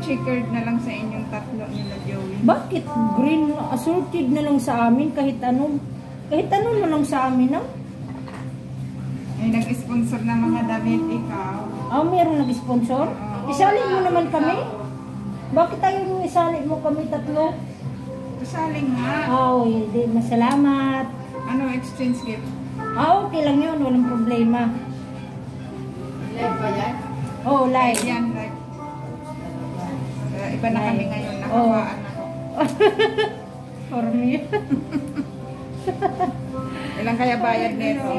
checkered na lang sa inyong tatlo nila, Joey? Bakit green assorted na lang sa amin kahit ano na lang sa amin, no? Ay, nag-sponsor ng mga damit, ikaw. Mayroong nag-sponsor? Isalin mo naman kami? Bakit tayo isalin mo kami tatlo? Kasaling nga. Hindi. Masalamat. Ano, exchange gift? Okay lang yun. Walang problema. Live ba yan? Live. Yan, live. Iba na Live. kami ngayon. Nakawaan ako. For me. Ilang kaya bayad nito?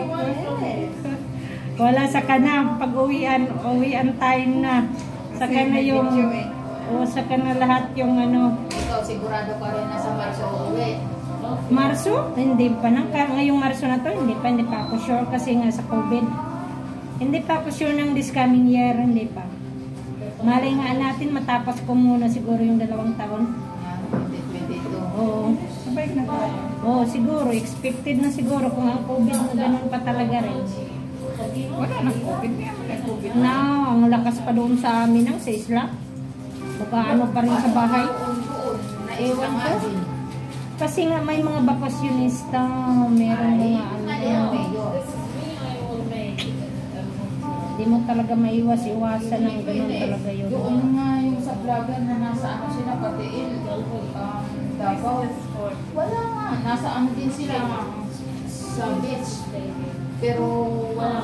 Wala sa kana. Pag-uwian time na. Saka na yung... saka na lahat yung ano. Ikaw, sigurado ka rin na sa Marso uwi. Marso? Hindi pa na. Ngayong Marso na to, hindi pa ako sure kasi nga sa COVID. Hindi pa ako sure ng this coming year. Hindi pa. Malay nga natin, matapos ko muna siguro yung 2 taon. Yan, 2022. Oo. Sabay na tayo. Siguro. Expected na siguro kung ang COVID na ganun pa talaga rin. Wala nang COVID. Wala COVID. Ang lakas pa doon sa amin sa isla. Baka ano pa rin sa bahay. Ewan ko. Kasi nga may mga bakasyonista, meron mga hindi mo talaga maiwas-iwasan ng ganun talaga yun. Doon nga yung sa vlogger na nasa ano sila, Patiil, Davao. Wala nga, nasa ano din sila sa beach. Pero wala.